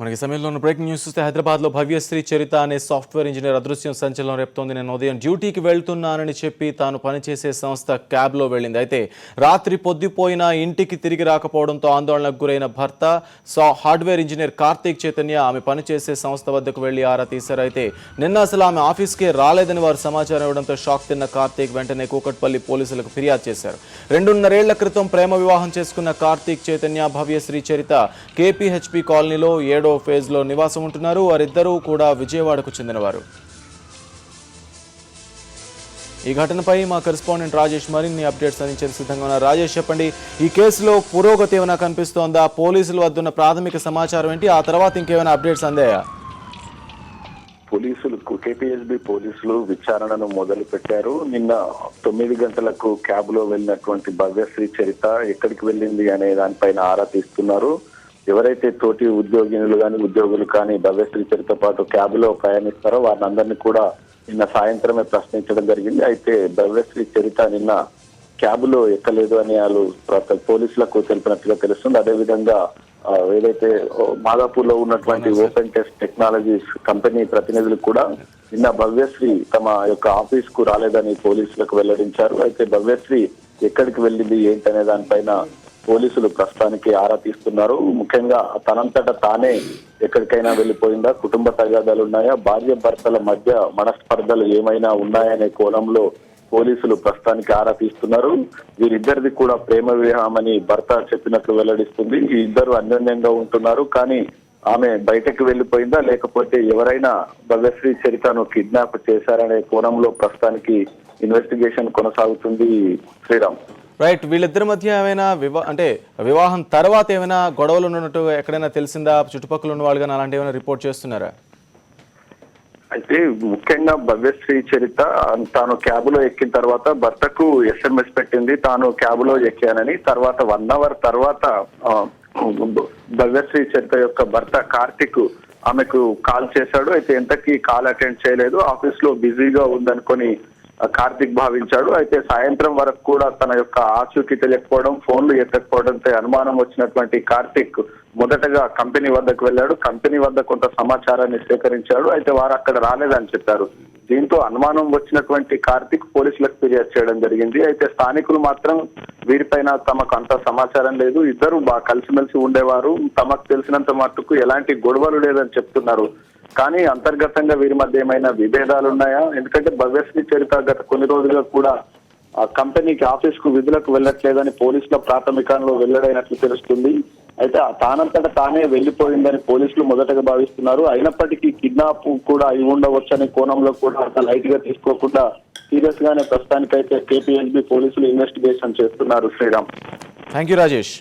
మనకి సమయంలో breaking news చూస్తే హైదరాబాద్లో భవ్యశ్రీ చరిత అనే సాఫ్ట్వేర్ ఇంజనీర్ అదృశ్యం సంచలనం రేపుతోంది. నేను ఉదయం డ్యూటీకి వెళ్తున్నానని చెప్పి తాను పనిచేసే సంస్థ క్యాబ్లో వెళ్ళింది. అయితే రాత్రి పొద్దుపోయినా ఇంటికి తిరిగి రాకపోవడంతో ఆందోళనకు గురైన భర్త హార్డ్వేర్ ఇంజనీర్ కార్తీక్ చైతన్య ఆమె పనిచేసే సంస్థ వద్దకు వెళ్లి ఆరా తీశారు. అయితే నిన్న అసలు ఆమె ఆఫీస్కే రాలేదని వారు సమాచారం ఇవ్వడంతో షాక్ తిన్న కార్తీక్ వెంటనే కూకట్పల్లి పోలీసులకు ఫిర్యాదు చేశారు. 2.5 ఏళ్ల క్రితం ప్రేమ వివాహం చేసుకున్న కార్తీక్ చైతన్య భవ్యశ్రీ చరిత కేపీహెచ్పీ కాలనీలో 7వ ఫేజ్లో నివాసం ఉంటున్నారు. వారిద్దరూ కూడా విజయవాడకు చెందినవారు. ఈ ఘటనపై మా కరెస్పాండెంట్ రాజేష్ మరిన్ని అప్డేట్స్ అందించేందుకు సిద్ధంగా ఉన్నారు. రాజేష్, చెప్పండి, ఈ కేసులో పురోగతి ఏమైనా కనిపిస్తోందా? పోలీసుల వద్ద ఉన్న ప్రాథమిక సమాచారం ఏంటి? ఆ తర్వాత ఇంకేమైనా అప్డేట్స్ అందాయా? పోలీసులు కేపీహెచ్బీ పోలీసులు విచారణను మొదలు పెట్టారు. నిన్న 9 గంటలకు క్యాబ్ లో వెళ్ళినటువంటి భవ్యశ్రీ చరిత ఎక్కడికి వెళ్ళింది అనే దానిపైన ఆరా తీస్తున్నారు. ఎవరైతే తోటి ఉద్యోగులు కానీ భవ్యశ్రీ చరిత పాటు క్యాబ్ లో ప్రయాణిస్తారో వారిని అందరినీ కూడా నిన్న సాయంత్రమే ప్రశ్నించడం జరిగింది. అయితే భవ్యశ్రీ చరిత నిన్న క్యాబ్ లో ఎక్కలేదు అని వాళ్ళు పోలీసులకు తెలిపినట్టుగా తెలుస్తుంది. అదేవిధంగా ఏదైతే మాదాపూర్ లో ఉన్నటువంటి ఓపెన్ టెస్ట్ టెక్నాలజీస్ కంపెనీ ప్రతినిధులు కూడా నిన్న భవ్యశ్రీ తమ యొక్క ఆఫీస్ కు రాలేదని పోలీసులకు వెల్లడించారు. అయితే భవ్యశ్రీ ఎక్కడికి వెళ్ళింది ఏంటనే దానిపైన పోలీసులు ప్రస్తుతానికి ఆరా తీస్తున్నారు. ముఖ్యంగా తనంతటా తానే ఎక్కడికైనా వెళ్ళిపోయిందా, కుటుంబ తగాదాలు ఉన్నాయా, భార్య భర్తల మధ్య మనస్పర్ధలు ఏమైనా ఉన్నాయనే కోణంలో పోలీసులు ప్రస్తుతానికి ఆరా తీస్తున్నారు. వీరిద్దరిది కూడా ప్రేమ వివాహమని భర్త చెప్పినట్లు వెల్లడిస్తుంది. ఈ ఇద్దరు అన్యోన్యంగా ఉంటున్నారు. కానీ ఆమె బయటకు వెళ్ళిపోయిందా లేకపోతే ఎవరైనా భవ్యశ్రీ చరితను కిడ్నాప్ చేశారనే కోణంలో ప్రస్తుతానికి ఇన్వెస్టిగేషన్ కొనసాగుతుంది. శ్రీరామ్, రైట్, వీళ్ళిద్దరి మధ్య ఏమైనా వివాహం తర్వాత ఏమైనా గొడవలు ఉన్నట్టు ఎక్కడైనా తెలిసిందా? చుట్టుపక్కల ఉన్న వాళ్ళు కానీ అలాంటి ఏమైనా రిపోర్ట్ చేస్తున్నారా? అయితే ముఖ్యంగా భవ్యశ్రీ చరిత తాను క్యాబ్ లో ఎక్కిన తర్వాత భర్తకు SMS పెట్టింది, తాను క్యాబ్ లో ఎక్కానని. తర్వాత 1 అవర్ తర్వాత భవ్యశ్రీ చరిత యొక్క భర్త కార్తిక్ ఆమెకు కాల్ చేశాడు. అయితే ఎంతకీ కాల్ అటెండ్ చేయలేదు. ఆఫీస్ లో బిజీగా ఉందనుకొని కార్తిక్ భావించాడు. అయితే సాయంత్రం వరకు కూడా తన యొక్క ఆచూకీ తెలియకపోవడం, ఫోన్లు ఎత్తకపోవడంతో అనుమానం వచ్చినటువంటి కార్తిక్ మొదటగా కంపెనీ వద్దకు వెళ్ళాడు. కంపెనీ వద్ద కొంత సమాచారాన్ని సేకరించాడు. అయితే వారు అక్కడ రాలేదని చెప్పారు. దీంతో అనుమానం వచ్చినటువంటి కార్తిక్ పోలీసులకు ఫిర్యాదు చేయడం జరిగింది. అయితే స్థానికులు మాత్రం వీరిపైన తమకు అంత సమాచారం లేదు, ఇద్దరు బాగా కలిసిమెలిసి ఉండేవారు, తమకు తెలిసినంత మట్టుకు ఎలాంటి గొడవలు లేదని చెప్తున్నారు. కానీ అంతర్గతంగా వీరి మధ్య ఏమైనా విభేదాలు ఉన్నాయా? ఎందుకంటే భవ్యశ్రీ చరిత గత కొన్ని రోజులుగా కూడా ఆ కంపెనీకి ఆఫీస్ కు విధులకు వెళ్ళట్లేదని పోలీసుల ప్రాథమికంలో వెల్లడైనట్లు తెలుస్తుంది. అయితే తానంతటా తానే వెళ్లిపోయిందని పోలీసులు మొదటగా భావిస్తున్నారు. అయినప్పటికీ కిడ్నాప్ కూడా అయి ఉండవచ్చనే కోణంలో కూడా అంత లైట్ గా తీసుకోకుండా సీరియస్ గానే ప్రస్తుతానికైతే కేపీహెచ్బీ పోలీసులు ఇన్వెస్టిగేషన్ చేస్తున్నారు. Sriram, thank you Rajesh.